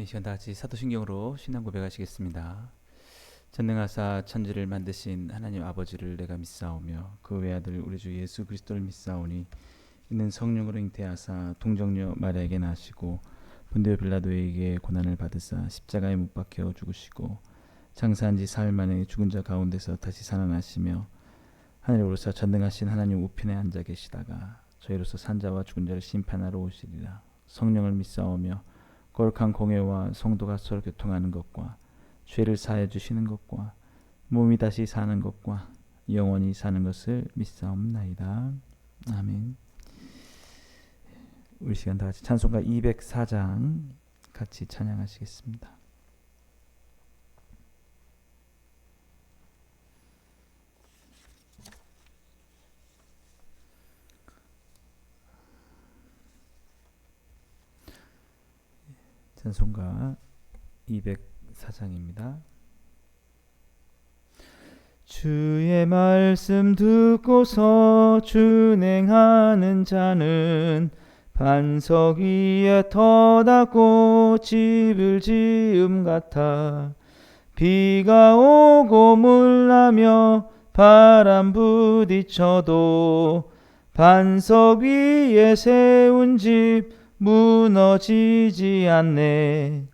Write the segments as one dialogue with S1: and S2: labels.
S1: 이 시간 다 같이 사도신경으로 신앙 고백하시겠습니다. 전능하사 천지를 만드신 하나님 아버지를 내가 믿사오며 그 외아들 우리 주 예수 그리스도를 믿사오니 이는 성령으로 잉태하사 동정녀 마리아에게 나시고 본디오 빌라도에게 고난을 받으사 십자가에 못 박혀 죽으시고 장사한 지 사흘 만에 죽은 자 가운데서 다시 살아나시며 하늘에 오르사 전능하신 하나님 우편에 앉아 계시다가 저희로서 산자와 죽은 자를 심판하러 오시리라. 성령을 믿사오며 거룩한 공회와 성도가 서로 교통하는 것과 죄를 사해 주시는 것과 몸이 다시 사는 것과 영원히 사는 것을 믿사옵나이다. 아멘. 우리 시간 다 같이 찬송가 204장 같이 찬양하시겠습니다. 찬송가 204장입니다. 주의 말씀 듣고서 준행하는 자는 반석 위에 터닫고 집을 지음 같아. 비가 오고 물나며 바람 부딪혀도 반석 위에 세운 집 무너지지 않네.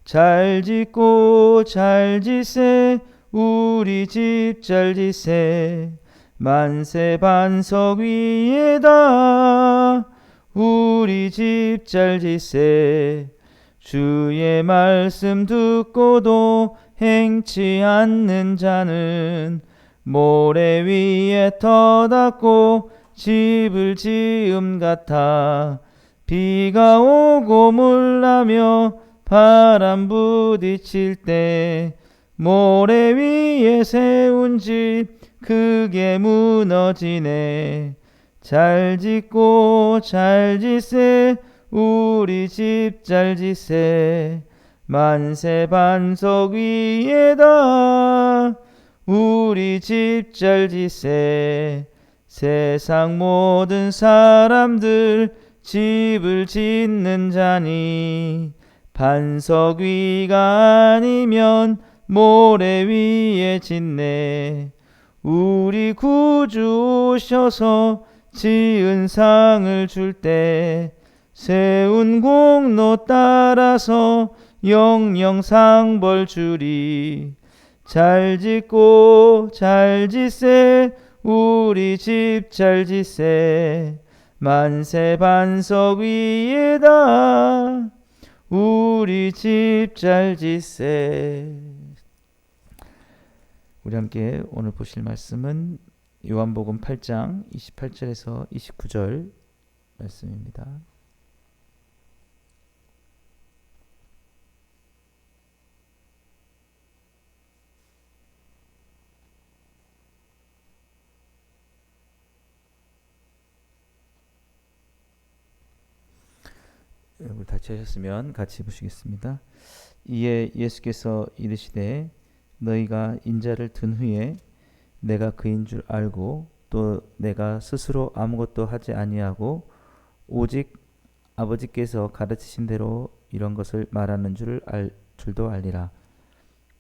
S1: 잘 짓고 잘 짓세 우리 집 잘 짓세. 만세 반석 위에다 우리 집 잘 짓세. 주의 말씀 듣고도 행치 않는 자는 모래 위에 터닫고 집을 지음 같아. 비가 오고 물나며 바람 부딪힐 때 모래 위에 세운 집 크게 무너지네. 잘 짓고 잘 짓세 우리 집 잘 짓세. 만세 반석 위에다 우리 집 잘 짓세. 세상 모든 사람들 집을 짓는 자니 반석 위가 아니면 모래 위에 짓네. 우리 구주 오셔서 지은 상을 줄 때 세운 공로 따라서 영영 상벌 주리. 잘 짓고 잘 짓세 우리 집 잘 짓세. 만세 반석 위에다 우리 집 잘 짓세. 우리 함께 오늘 보실 말씀은 요한복음 8장 28절에서 29절 말씀입니다. 여러분 다 찾으셨으면 같이 보시겠습니다. 이에 예수께서 이르시되 너희가 인자를 든 후에 내가 그인 줄 알고 또 내가 스스로 아무것도 하지 아니하고 오직 아버지께서 가르치신 대로 이런 것을 말하는 줄도 알리라.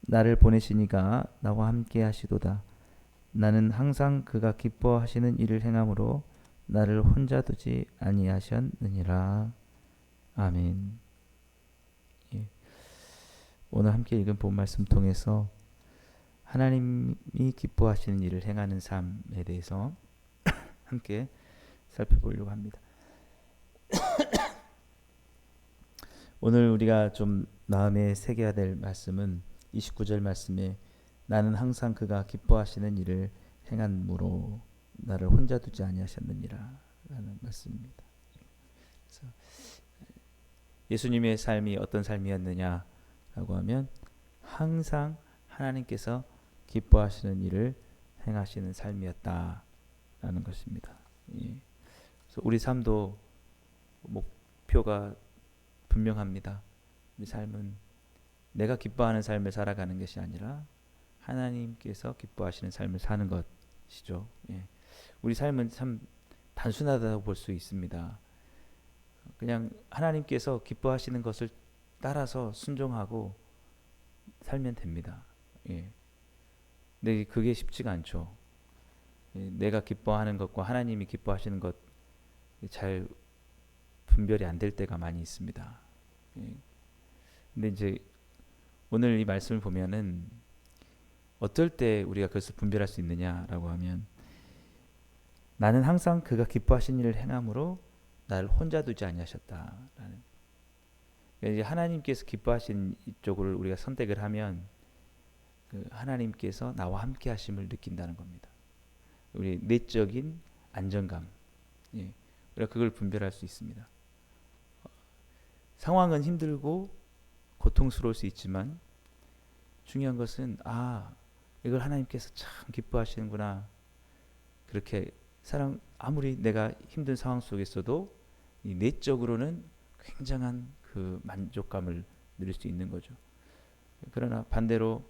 S1: 나를 보내시니가 나와 함께 하시도다. 나는 항상 그가 기뻐하시는 일을 행함으로 나를 혼자 두지 아니하셨느니라. 아멘. 예. 오늘 함께 읽은 본 말씀 통해서 하나님이 기뻐하시는 일을 행하는 삶에 대해서 함께 살펴보려고 합니다. 오늘 우리가 좀 마음에 새겨야 될 말씀은 29절 말씀에 나는 항상 그가 기뻐하시는 일을 행함으로 나를 혼자 두지 아니하셨느니라 라는 말씀입니다. 그래서 예수님의 삶이 어떤 삶이었느냐라고 하면 항상 하나님께서 기뻐하시는 일을 행하시는 삶이었다라는 것입니다. 예. 그래서 우리 삶도 목표가 분명합니다. 우리 삶은 내가 기뻐하는 삶을 살아가는 것이 아니라 하나님께서 기뻐하시는 삶을 사는 것이죠. 예. 우리 삶은 참 단순하다고 볼 수 있습니다. 그냥 하나님께서 기뻐하시는 것을 따라서 순종하고 살면 됩니다. 예. 근데 그게 쉽지가 않죠. 예. 내가 기뻐하는 것과 하나님이 기뻐하시는 것 잘 분별이 안 될 때가 많이 있습니다. 예. 근데 이제 오늘 이 말씀을 보면은 어떨 때 우리가 그것을 분별할 수 있느냐라고 하면, 나는 항상 그가 기뻐하신 일을 행함으로 나를 혼자 두지 아니하셨다라는, 그러니까 이제 하나님께서 기뻐하신 이쪽을 우리가 선택을 하면 그 하나님께서 나와 함께 하심을 느낀다는 겁니다. 우리 내적인 안정감, 예, 우리가 그걸 분별할 수 있습니다. 상황은 힘들고 고통스러울 수 있지만 중요한 것은 이걸 하나님께서 참 기뻐하시는구나. 그렇게 아무리 내가 힘든 상황 속에서도 이 내적으로는 굉장한 그 만족감을 누릴 수 있는 거죠. 그러나 반대로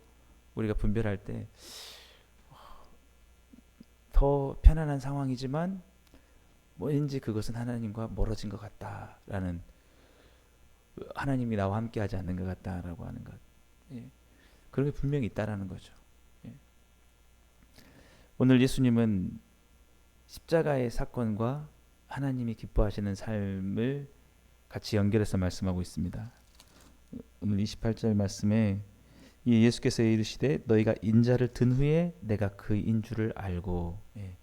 S1: 우리가 분별할 때 더 편안한 상황이지만 왠지 그것은 하나님과 멀어진 것 같다라는, 하나님이 나와 함께하지 않는 것 같다라고 하는 것, 예. 그런 게 분명히 있다라는 거죠. 예. 오늘 예수님은 십자가의 사건과 하나님이 기뻐하시는 삶을 같이 연결해서 말씀하고 있습니다. 오늘 28절 말씀에 예수께서 이르시되 너희가 인자를 든 후에 내가 그인 줄을 알고, 예.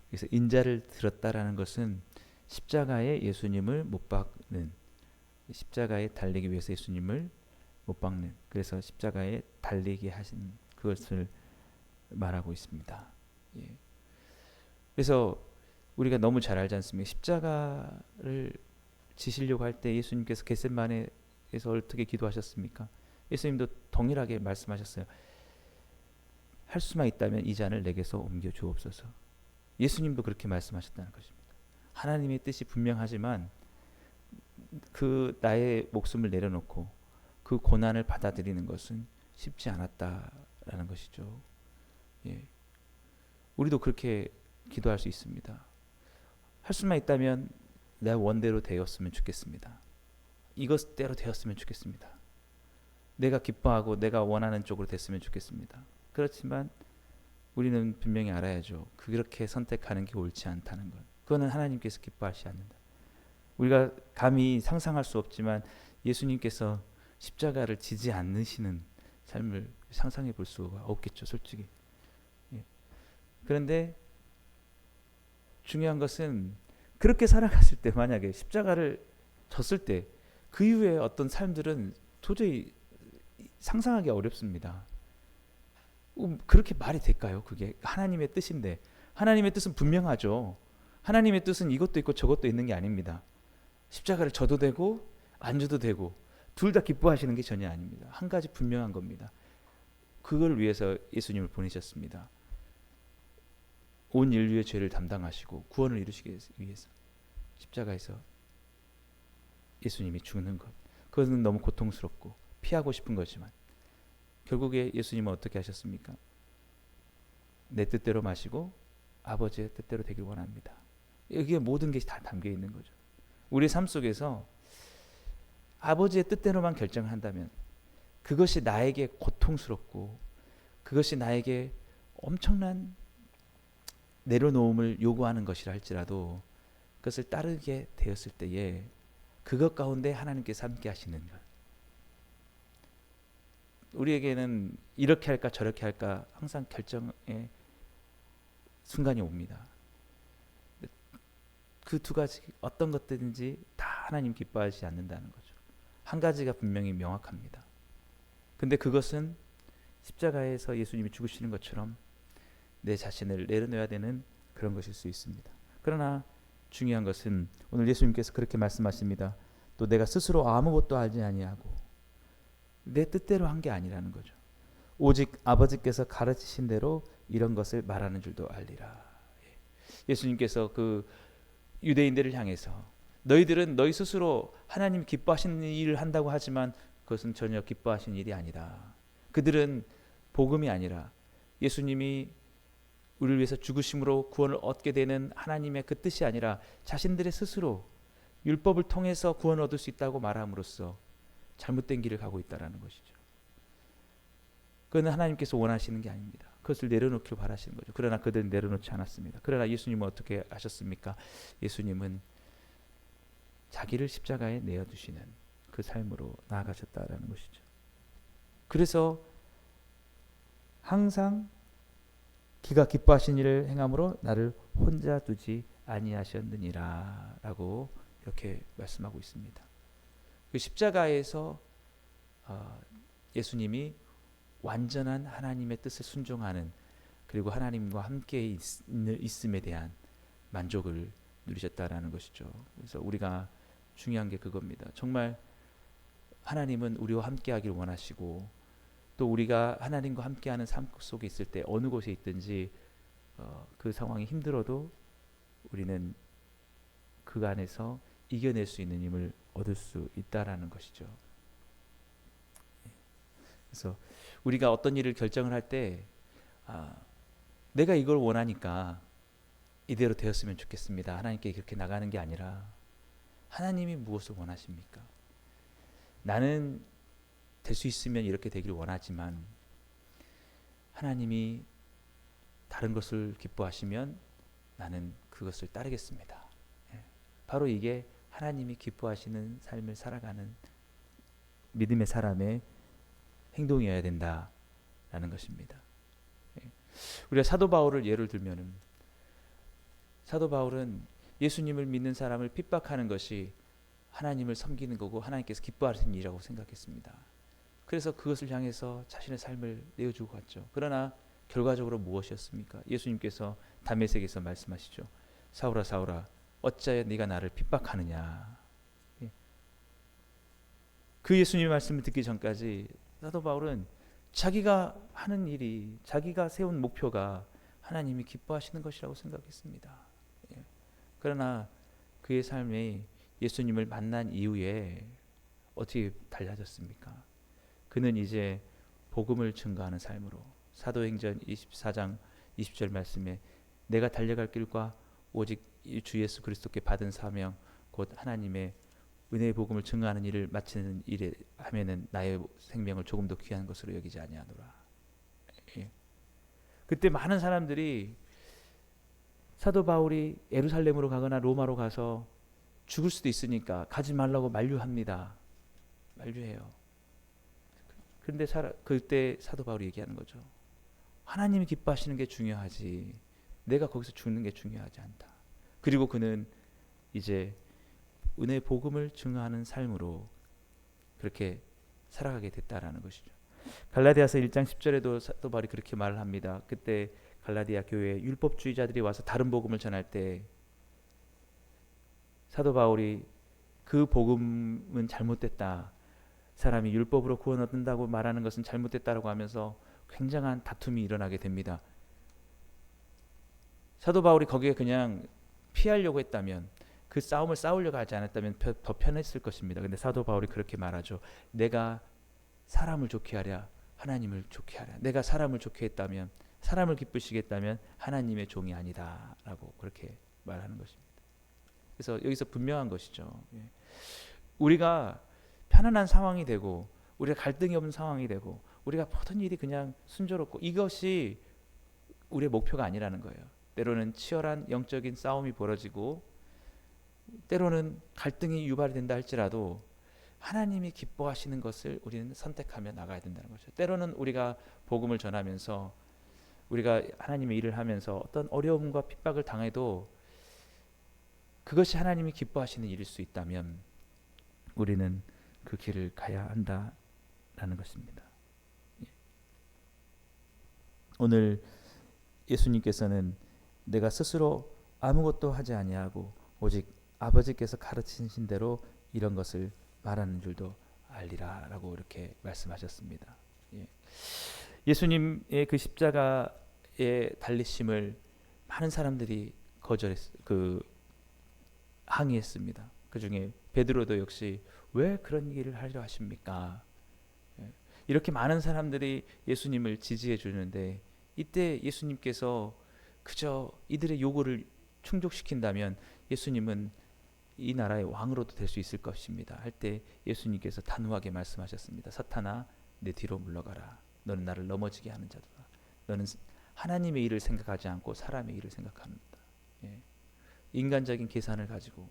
S1: 그래서 인자를 들었다라는 것은 십자가에 예수님을 못 박는, 십자가에 달리기 위해서 예수님을 못 박는, 그래서 십자가에 달리게 하신 그것을 말하고 있습니다. 예. 그래서 우리가 너무 잘 알지 않습니까? 십자가를 지시려고 할 때 예수님께서 겟세마네에서 어떻게 기도하셨습니까? 예수님도 동일하게 말씀하셨어요. 할 수만 있다면 이 잔을 내게서 옮겨 주옵소서. 예수님도 그렇게 말씀하셨다는 것입니다. 하나님의 뜻이 분명하지만 그 나의 목숨을 내려놓고 그 고난을 받아들이는 것은 쉽지 않았다라는 것이죠. 예. 우리도 그렇게 기도할 수 있습니다. 할 수만 있다면 내 원대로 되었으면 좋겠습니다. 이것대로 되었으면 좋겠습니다. 내가 기뻐하고 내가 원하는 쪽으로 됐으면 좋겠습니다. 그렇지만 우리는 분명히 알아야죠. 그렇게 선택하는 게 옳지 않다는 것. 그거는 하나님께서 기뻐하시지 않는다. 우리가 감히 상상할 수 없지만 예수님께서 십자가를 지지 않으시는 삶을 상상해 볼 수가 없겠죠, 솔직히. 예. 그런데 중요한 것은 그렇게 살아갔을 때, 만약에 십자가를 졌을 때 그 이후에 어떤 삶들은 도저히 상상하기 어렵습니다. 그렇게 말이 될까요? 그게 하나님의 뜻인데, 하나님의 뜻은 분명하죠. 하나님의 뜻은 이것도 있고 저것도 있는 게 아닙니다. 십자가를 져도 되고 안 져도 되고 둘 다 기뻐하시는 게 전혀 아닙니다. 한 가지 분명한 겁니다. 그걸 위해서 예수님을 보내셨습니다. 온 인류의 죄를 담당하시고 구원을 이루시기 위해서 십자가에서 예수님이 죽는 것, 그것은 너무 고통스럽고 피하고 싶은 거지만 결국에 예수님은 어떻게 하셨습니까? 내 뜻대로 마시고 아버지의 뜻대로 되길 원합니다. 여기에 모든 것이 다 담겨 있는 거죠. 우리 삶 속에서 아버지의 뜻대로만 결정을 한다면 그것이 나에게 고통스럽고 그것이 나에게 엄청난 내려놓음을 요구하는 것이라 할지라도 그것을 따르게 되었을 때에 그것 가운데 하나님께서 함께 하시는 것, 우리에게는 이렇게 할까 저렇게 할까 항상 결정의 순간이 옵니다. 그 두 가지 어떤 것들인지 다 하나님 기뻐하지 않는다는 거죠. 한 가지가 분명히 명확합니다. 근데 그것은 십자가에서 예수님이 죽으시는 것처럼 내 자신을 내려놓아야 되는 그런 것일 수 있습니다. 그러나 중요한 것은 오늘 예수님께서 그렇게 말씀하십니다. 또 내가 스스로 아무것도 알지 아니하고 내 뜻대로 한 게 아니라는 거죠. 오직 아버지께서 가르치신 대로 이런 것을 말하는 줄도 알리라. 예수님께서 그 유대인들을 향해서 너희들은 너희 스스로 하나님 기뻐하시는 일을 한다고 하지만 그것은 전혀 기뻐하시는 일이 아니다. 그들은 복음이 아니라 예수님이 우리를 위해서 죽으심으로 구원을 얻게 되는 하나님의 그 뜻이 아니라 자신들의 스스로 율법을 통해서 구원을 얻을 수 있다고 말함으로써 잘못된 길을 가고 있다라는 것이죠. 그건 하나님께서 원하시는 게 아닙니다. 그것을 내려놓기를 바라시는 거죠. 그러나 그들은 내려놓지 않았습니다. 그러나 예수님은 어떻게 하셨습니까? 예수님은 자기를 십자가에 내어두시는 그 삶으로 나아가셨다라는 것이죠. 그래서 항상 기가 기뻐하신 일을 행함으로 나를 혼자 두지 아니하셨느니라 라고 이렇게 말씀하고 있습니다. 그 십자가에서 예수님이 완전한 하나님의 뜻에 순종하는, 그리고 하나님과 함께 있음에 대한 만족을 누리셨다라는 것이죠. 그래서 우리가 중요한 게 그겁니다. 정말 하나님은 우리와 함께 하길 원하시고, 또 우리가 하나님과 함께하는 삶 속에 있을 때 어느 곳에 있든지 그 상황이 힘들어도 우리는 그 안에서 이겨낼 수 있는 힘을 얻을 수 있다라는 것이죠. 그래서 우리가 어떤 일을 결정을 할 때 내가 이걸 원하니까 이대로 되었으면 좋겠습니다, 하나님께 그렇게 나가는 게 아니라, 하나님이 무엇을 원하십니까? 나는 될 수 있으면 이렇게 되길 원하지만 하나님이 다른 것을 기뻐하시면 나는 그것을 따르겠습니다. 바로 이게 하나님이 기뻐하시는 삶을 살아가는 믿음의 사람의 행동이어야 된다라는 것입니다. 우리가 사도 바울을 예를 들면은, 사도 바울은 예수님을 믿는 사람을 핍박하는 것이 하나님을 섬기는 거고 하나님께서 기뻐하시는 일이라고 생각했습니다. 그래서 그것을 향해서 자신의 삶을 내어주고 갔죠. 그러나 결과적으로 무엇이었습니까? 예수님께서 다메섹에서 말씀하시죠. 사울아 사울아 어찌하여 네가 나를 핍박하느냐. 그 예수님의 말씀을 듣기 전까지 사도 바울은 자기가 하는 일이, 자기가 세운 목표가 하나님이 기뻐하시는 것이라고 생각했습니다. 그러나 그의 삶이 예수님을 만난 이후에 어떻게 달라졌습니까? 그는 이제 복음을 증거하는 삶으로, 사도행전 24장 20절 말씀에 내가 달려갈 길과 오직 주 예수 그리스도께 받은 사명 곧 하나님의 은혜의 복음을 증거하는 일을 마치는 일에 하면은 나의 생명을 조금 더 귀한 것으로 여기지 아니하노라. 그때 많은 사람들이 사도 바울이 예루살렘으로 가거나 로마로 가서 죽을 수도 있으니까 가지 말라고 만류합니다. 만류해요. 그런데 그때 사도 바울이 얘기하는 거죠. 하나님이 기뻐하시는 게 중요하지 내가 거기서 죽는 게 중요하지 않다. 그리고 그는 이제 은혜의 복음을 증거하는 삶으로 그렇게 살아가게 됐다라는 것이죠. 갈라디아서 1장 10절에도 사도 바울이 그렇게 말을 합니다. 그때 갈라디아 교회에 율법주의자들이 와서 다른 복음을 전할 때 사도 바울이 그 복음은 잘못됐다, 사람이 율법으로 구원 얻는다고 말하는 것은 잘못됐다라고 하면서 굉장한 다툼이 일어나게 됩니다. 사도 바울이 거기에 그냥 피하려고 했다면, 그 싸움을 싸우려고 하지 않았다면 더 편했을 것입니다. 근데 사도 바울이 그렇게 말하죠. 내가 사람을 좋게 하랴 하나님을 좋게 하랴. 내가 사람을 좋게 했다면, 사람을 기쁘시겠다면 하나님의 종이 아니다 라고 그렇게 말하는 것입니다. 그래서 여기서 분명한 것이죠. 우리가 편안한 상황이 되고 우리가 갈등이 없는 상황이 되고 우리가 모든 일이 그냥 순조롭고, 이것이 우리의 목표가 아니라는 거예요. 때로는 치열한 영적인 싸움이 벌어지고 때로는 갈등이 유발된다 할지라도 하나님이 기뻐하시는 것을 우리는 선택하며 나가야 된다는 거죠. 때로는 우리가 복음을 전하면서, 우리가 하나님의 일을 하면서 어떤 어려움과 핍박을 당해도 그것이 하나님이 기뻐하시는 일일 수 있다면 우리는 그 길을 가야 한다라는 것입니다. 오늘 예수님께서는 내가 스스로 아무것도 하지 아니하고 오직 아버지께서 가르치신 대로 이런 것을 말하는 줄도 알리라 라고 이렇게 말씀하셨습니다. 예수님의 그 십자가의 달리심을 많은 사람들이 항의했습니다. 그 중에 베드로도 역시 왜 그런 일을 하려 하십니까? 이렇게 많은 사람들이 예수님을 지지해 주는데 이때 예수님께서 그저 이들의 요구를 충족시킨다면 예수님은 이 나라의 왕으로도 될 수 있을 것입니다. 할 때 예수님께서 단호하게 말씀하셨습니다. 사탄아, 내 뒤로 물러가라. 너는 나를 넘어지게 하는 자도다. 너는 하나님의 일을 생각하지 않고 사람의 일을 생각한다. 예. 인간적인 계산을 가지고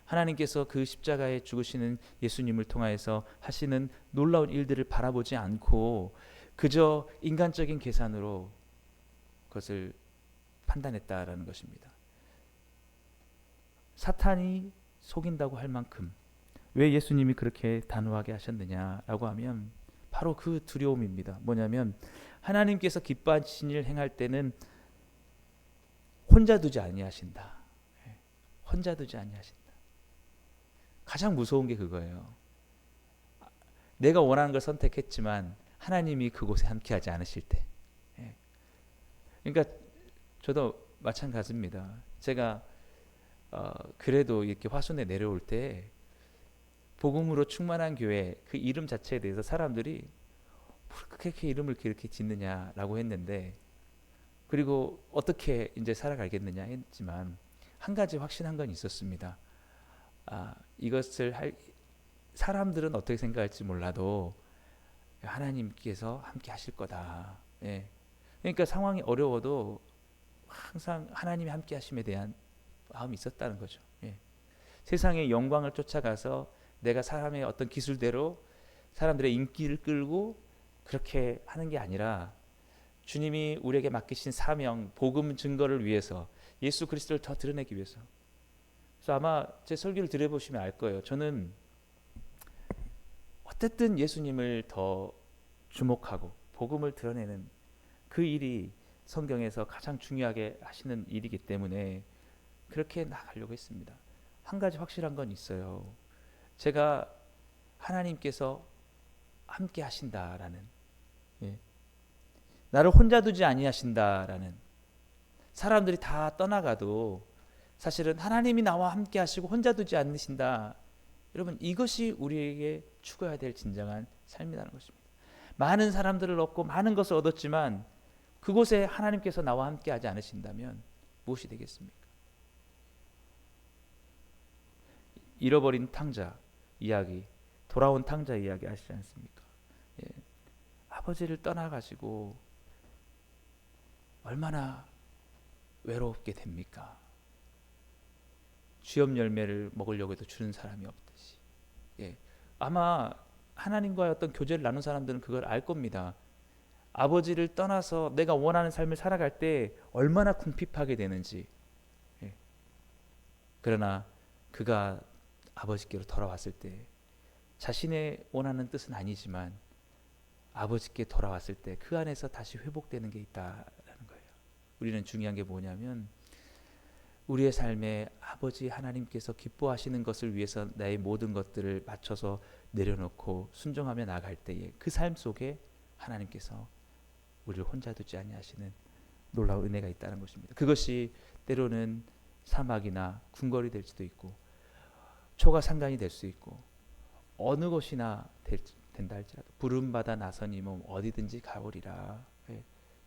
S1: 하나님께서 그 십자가에 죽으시는 예수님을 통하여서 하시는 놀라운 일들을 바라보지 않고 그저 인간적인 계산으로 그것을 판단했다라는 것입니다. 사탄이 속인다고 할 만큼 왜 예수님이 그렇게 단호하게 하셨느냐라고 하면 바로 그 두려움입니다. 뭐냐면 하나님께서 기뻐하신 일 행할 때는 혼자 두지 아니하신다. 혼자 두지 아니하신다. 가장 무서운 게 그거예요. 내가 원하는 걸 선택했지만 하나님이 그곳에 함께하지 않으실 때. 그러니까 저도 마찬가지입니다. 제가 그래도 이렇게 화순에 내려올 때 복음으로 충만한 교회 그 이름 자체에 대해서 사람들이 그렇게 이름을 이렇게 짓느냐라고 했는데, 그리고 어떻게 이제 살아가겠느냐 했지만 한 가지 확신한 건 있었습니다. 이것을 할 사람들은 어떻게 생각할지 몰라도 하나님께서 함께 하실 거다. 예. 그러니까 상황이 어려워도 항상 하나님이 함께 하심에 대한 마음이 있었다는 거죠. 예. 세상의 영광을 쫓아가서 내가 사람의 어떤 기술대로 사람들의 인기를 끌고 그렇게 하는 게 아니라 주님이 우리에게 맡기신 사명, 복음 증거를 위해서 예수 그리스도를 더 드러내기 위해서. 그래서 아마 제 설교를 들어보시면 알 거예요. 저는 어쨌든 예수님을 더 주목하고 복음을 드러내는 그 일이 성경에서 가장 중요하게 하시는 일이기 때문에 그렇게 나가려고 했습니다. 한 가지 확실한 건 있어요. 제가 하나님께서 함께 하신다라는, 나를 혼자 두지 아니하신다라는, 사람들이 다 떠나가도 사실은 하나님이 나와 함께 하시고 혼자 두지 않으신다. 여러분, 이것이 우리에게 추구해야 될 진정한 삶이라는 것입니다. 많은 사람들을 얻고 많은 것을 얻었지만 그곳에 하나님께서 나와 함께 하지 않으신다면 무엇이 되겠습니까? 잃어버린 탕자 이야기, 돌아온 탕자 이야기 아시지 않습니까? 아버지를 떠나가지고 얼마나 외롭게 됩니까? 쥐업 열매를 먹으려고 해도 주는 사람이 없듯이. 아마 하나님과의 어떤 교제를 나눈 사람들은 그걸 알 겁니다. 아버지를 떠나서 내가 원하는 삶을 살아갈 때 얼마나 궁핍하게 되는지. 그러나 그가 아버지께로 돌아왔을 때 자신의 원하는 뜻은 아니지만 아버지께 돌아왔을 때 그 안에서 다시 회복되는 게 있다라는 거예요. 우리는 중요한 게 뭐냐면 우리의 삶에 아버지 하나님께서 기뻐하시는 것을 위해서 나의 모든 것들을 맞춰서 내려놓고 순종하며 나갈 때에 그 삶 속에 하나님께서 우리를 혼자 두지 아니하시는 놀라운 은혜가 있다는 것입니다. 그것이 때로는 사막이나 궁궐이 될 수도 있고 초가 상간이 될 수 있고 어느 곳이나 된다 할지라도 부름받아 나서니 뭐 어디든지 가오리라.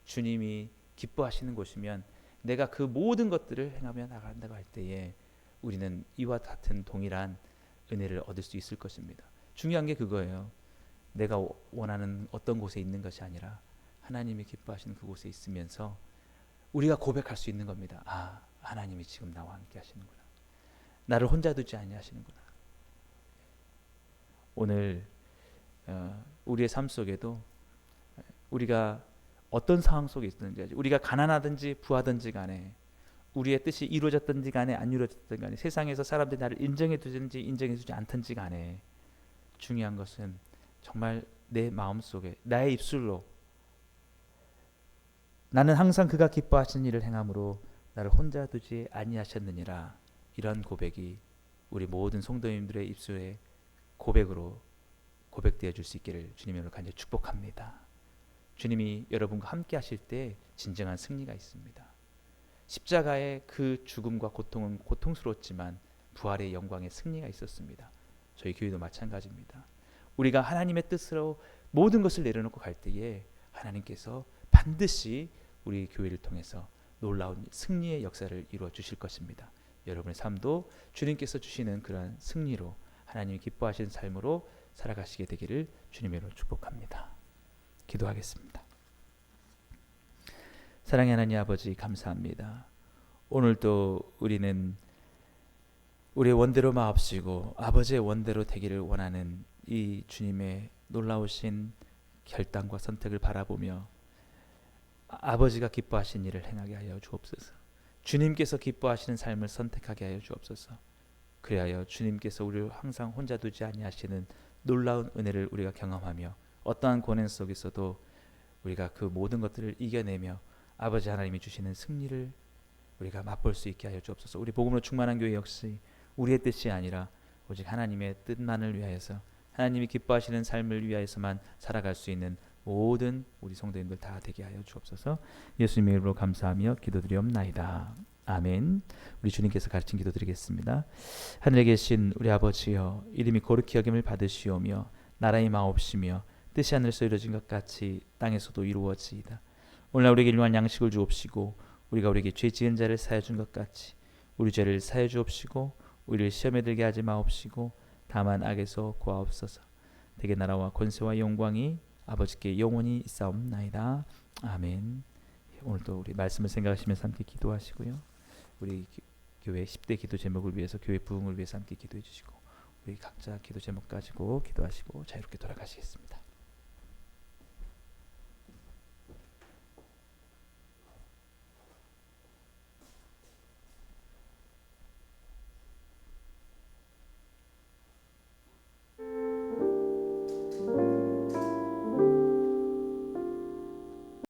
S1: 주님이 기뻐하시는 곳이면 내가 그 모든 것들을 행하며 나간다고 할 때에 우리는 이와 같은 동일한 은혜를 얻을 수 있을 것입니다. 중요한 게 그거예요. 내가 원하는 어떤 곳에 있는 것이 아니라 하나님이 기뻐하시는 그곳에 있으면서 우리가 고백할 수 있는 겁니다. 하나님이 지금 나와 함께 하시는구나. 나를 혼자 두지 아니하시는구나. 오늘 우리의 삶 속에도 우리가 어떤 상황 속에 있든지, 우리가 가난하든지 부하든지 간에 우리의 뜻이 이루어졌든지 간에 안 이루어졌든지 간에 세상에서 사람들이 나를 인정해 주든지 인정해 주지 않든지 간에 중요한 것은 정말 내 마음속에 나의 입술로 나는 항상 그가 기뻐하시는 일을 행함으로 나를 혼자 두지 아니하셨느니라. 이런 고백이 우리 모든 성도님들의 입술에 고백으로 고백되어 줄 수 있기를 주님으로 간절히 축복합니다. 주님이 여러분과 함께 하실 때 진정한 승리가 있습니다. 십자가의 그 죽음과 고통은 고통스러웠지만 부활의 영광의 승리가 있었습니다. 저희 교회도 마찬가지입니다. 우리가 하나님의 뜻으로 모든 것을 내려놓고 갈 때에 하나님께서 반드시 우리 교회를 통해서 놀라운 승리의 역사를 이루어 주실 것입니다. 여러분의 삶도 주님께서 주시는 그러한 승리로 하나님이 기뻐하시는 삶으로 살아가시게 되기를 주님으로 축복합니다. 기도하겠습니다. 사랑의 하나님 아버지, 감사합니다. 오늘도 우리는 우리의 원대로 마옵시고 아버지의 원대로 되기를 원하는 이 주님의 놀라우신 결단과 선택을 바라보며 아버지가 기뻐하신 일을 행하게 하여 주옵소서. 주님께서 기뻐하시는 삶을 선택하게 하여 주옵소서. 그리하여 주님께서 우리를 항상 혼자 두지 아니하시는 놀라운 은혜를 우리가 경험하며 어떠한 고난 속에서도 우리가 그 모든 것들을 이겨내며 아버지 하나님이 주시는 승리를 우리가 맛볼 수 있게 하여 주옵소서. 우리 복음으로 충만한 교회 역시 우리의 뜻이 아니라 오직 하나님의 뜻만을 위하여서 하나님이 기뻐하시는 삶을 위하여서만 살아갈 수 있는 모든 우리 성도님들 다 되게 하여 주옵소서. 예수님의 이름으로 감사하며 기도드리옵나이다. 아멘. 우리 주님께서 가르친 기도 드리겠습니다. 하늘에 계신 우리 아버지여, 이름이 거룩히 여김을 받으시오며 나라의 마옵시며 뜻이 하늘에서 이루어진 것 같이 땅에서도 이루어지이다. 오늘날 우리에게 일용할 양식을 주옵시고 우리가 우리에게 죄 지은 자를 사하여 준 것 같이 우리 죄를 사하여 주옵시고 우리를 시험에 들게 하지 마옵시고 다만 악에서 구하옵소서. 대개 나라와 권세와 영광이 아버지께 영원히 있사옵나이다. 아멘. 오늘도 우리 말씀을 생각하시면서 함께 기도하시고요. 우리 교회 10대 기도 제목을 위해서, 교회 부흥을 위해서 함께 기도해 주시고 우리 각자 기도 제목 가지고 기도하시고 자유롭게 돌아가시겠습니다.